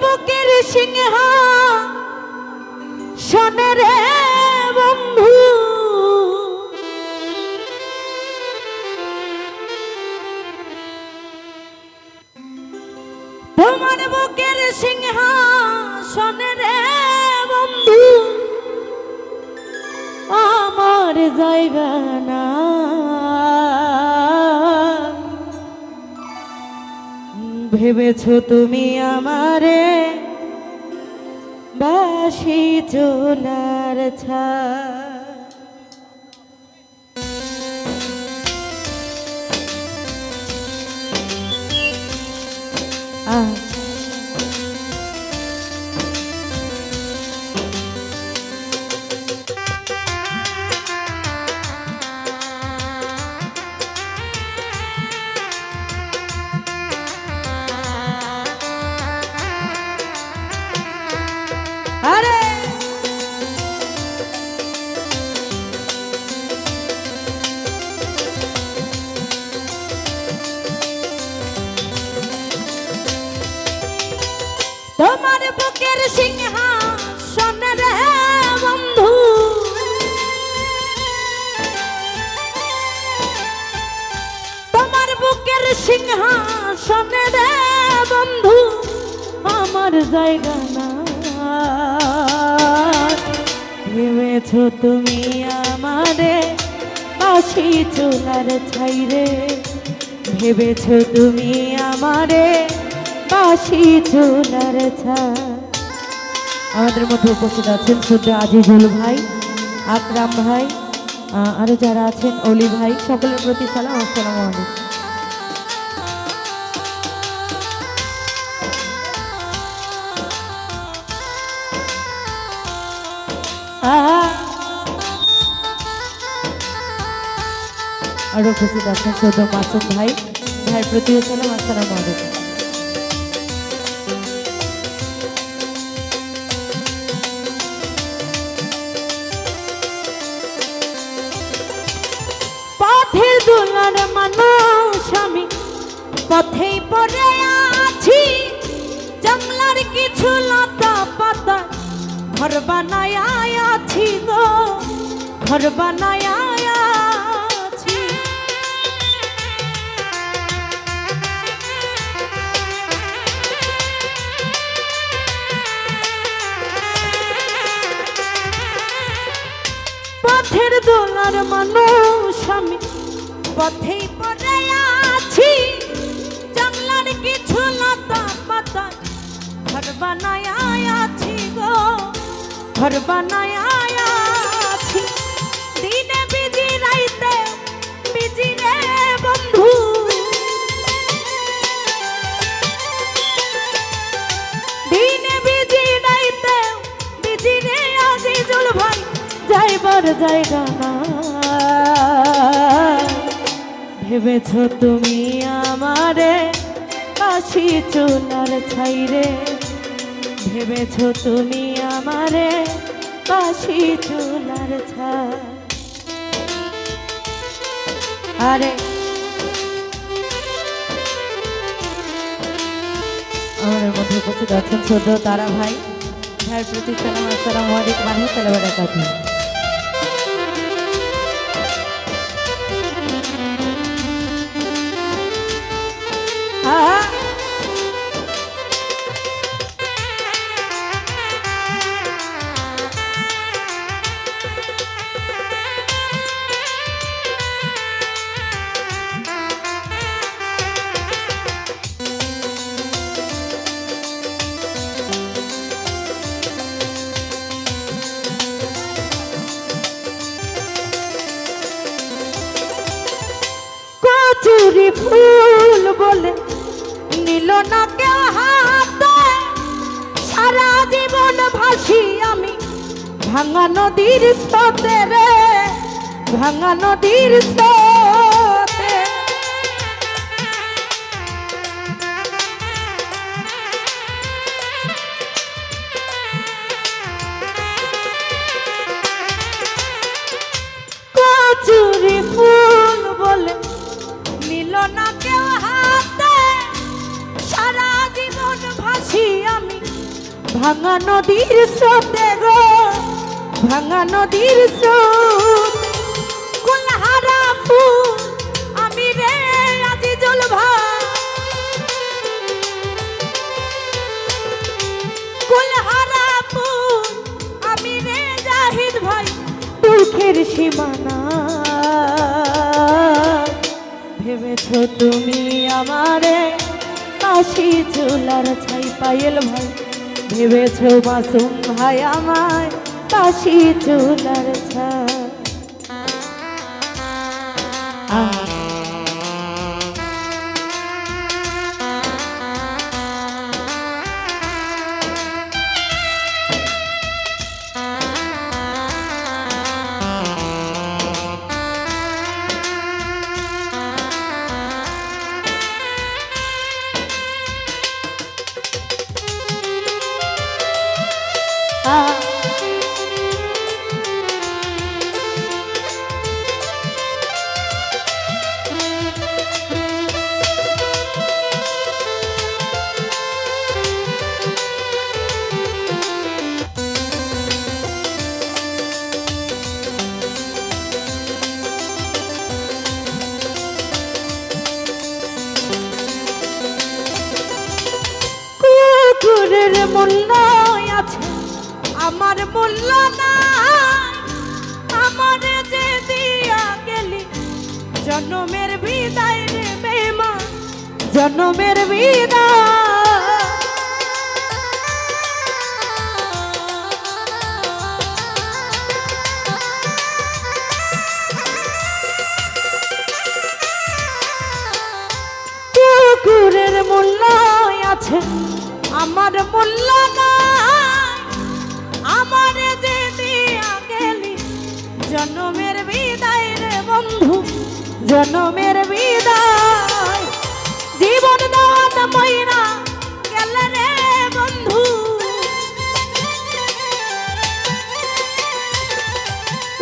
বুকের সিংহাসনে রে বন্ধু তোমার বুকের সিংহাসনে রে বন্ধু আমার জায়গা না ভেবেছো তুমি আমারে বাসি চোলার ছা আরে তোমার বুকের সিংহাসনে রে বন্ধু তোমার বুকের সিংহাসনে রে বন্ধু আমার জায়গা না ভেবেছো তুমি আমারে বাসি চুলার ছাই রে ভেবেছো তুমি আমারে বাসি চুলার ছাই আমাদের মধ্যে উপস্থিত আছেন শ্রদ্ধা আজিজুল ভাই আকরাম ভাই আরো যারা আছেন অলি ভাই সকলের প্রতি সালাম আসসালামু আলাইকুম আর উপস্থিত আছেন শ্রদ্ধা মাসুম ভাই ভাইয়ের প্রতি সালাম আসসালামু আলাইকুম পথের দোলার মানুষ আমি পথেই পড়ে আছি জঙ্গলার কিছু লতা পাতা ঘর বানায় আছি গো ঘর বানায় আছি পথের দোলার মানুষ আমি পথেই পড়ে আছি জঙ্গলার কিছু লতা পাতা ঘর বানায় আছি গো ঘর বানায় আছি দিনে বিজি রাইতে বিজি রে বন্ধু দিনে বিজি রাইতে বিজি রে আজিজুল ভাই যাইবার জায়গা না ভেবেছো তুমি আমারে বাসি চুলার ছাই রে ভেবেছো তুমি আমারে বাসি চুলার ছাই আরে আমাদের মধ্যে উপস্থিত আছেন শ্রদ্ধা তারা ভাই ভাইয়ের প্রতি সালাম আসসালামু আলাইকুম ওয়া বারাকাতুহু কচুরি ফুল বলে নিল না কেউ হাতে সারা জীবন ভাসি আমি ভাঙা নদীর স্রোতে রে ভাঙা নদীর স্রোতে কচুরি ফুল বলে না কেউ হাতে সারা জীবন ভাসি আমি ভাঙা নদীর স্রোতে গো ভাঙা নদীর স্রোত কুলহারা ফুল আমি রে আজিজুল ভাই কুলহারা ফুল আমি রে জাহিদ ভাই দুঃখের সীমানা ভেবেছো তুমি আমারে কাশি চুলার ছাই পায়েল ভাই ভেবেছো মাসুম ভাই আমায় কাশি চুলার ছাই কুকুরের মূল্য আছে আমার মূল্য নাই আমার যে দিয়া গেলি জন্মের বিদায় রে বেমান জন্মের বিদায় কুকুরের মূল্য আছে আমার মূল্য নাই আমার যে দিয়া গেলি জন্মের বিদায় রে বন্ধু জন্মের বিদায় জীবন দান ময়রা গেল রে বন্ধু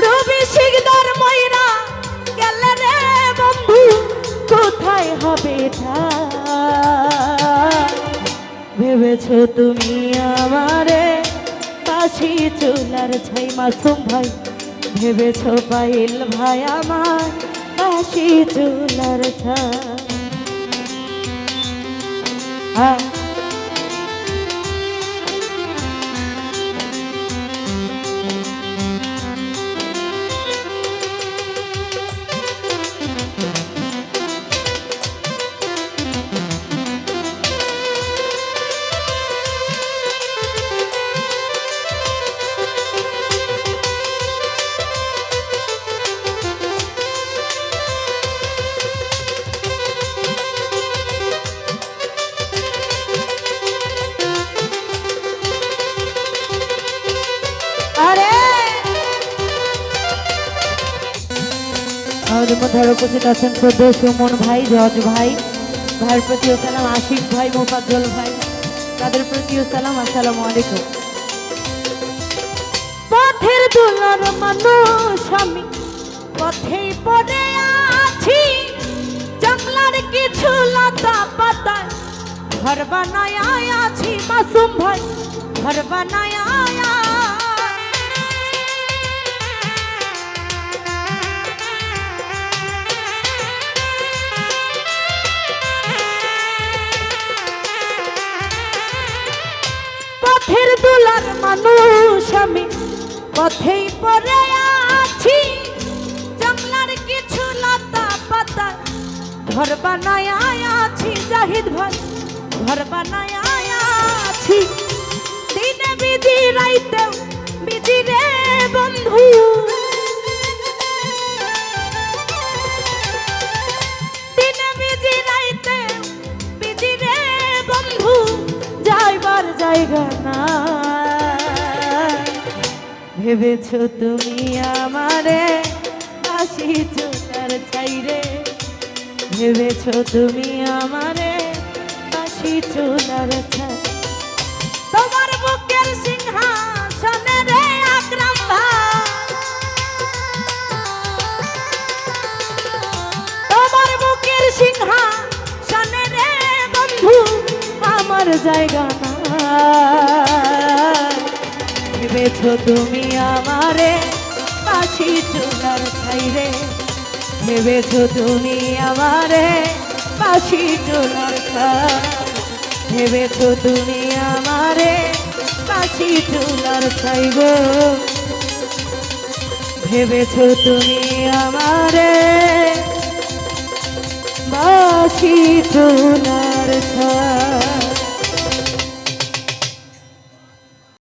রবি শিকদার ময়রা গেল রে বন্ধু কোথায় হবে ঠাই ভেবেছো তুমি আমারে কাশি চুলার ছাই মাসুম ভাই ভেবেছো পাইল ভাই আমার কাশি চুলার ছাই আমাদের মধ্যে আরো উপস্থিত আছেন শ্রদ্ধ সুমন ভাই জজ ভাই ভাইয়ের প্রতিও সালাম আশিক ভাই মোফাজ্জল ভাই তাদের প্রতিও সালাম আসসালামু আলাইকুম পথের দুলার মানুষ আমি পথেই পড়ে আছি জঙ্গলার কিছু লতা পাতা ঘর বানায় আছি মাসুম ভাই ঘর বানায় পথের দুলার মানুষ আমি পথেই পড়ে আছি জঙ্গলার কিছু লতা পাতা ঘর বানায় আছি জাহিদ ভাই ঘর বানায় আছি দিনে বিধি রাইতেও বিধি রে বন্ধু দিনে বিধি রাইতেও বিধি রে বন্ধু যাইবার জায়গা না ভেবেছো তুমি আমারে কাশি চুলার ছাই রে ভেবেছো তুমি আমারে কাশি চুলার ছাই তোমার বুকের সিংহাসনে রে আকরাম ভাই তোমার বুকের সিংহাসনে রে বন্ধু আমার জায়গা না ভেবেছো তুমি আমারে পাশি চুলার ছাই রে, ভেবেছো তুমি আমারে পাশি চুলার ছাই, ভেবেছো তুমি আমারে পাশি চুলার ছাই গো, ভেবেছো তুমি আমারে বাসি চুলার ছাই।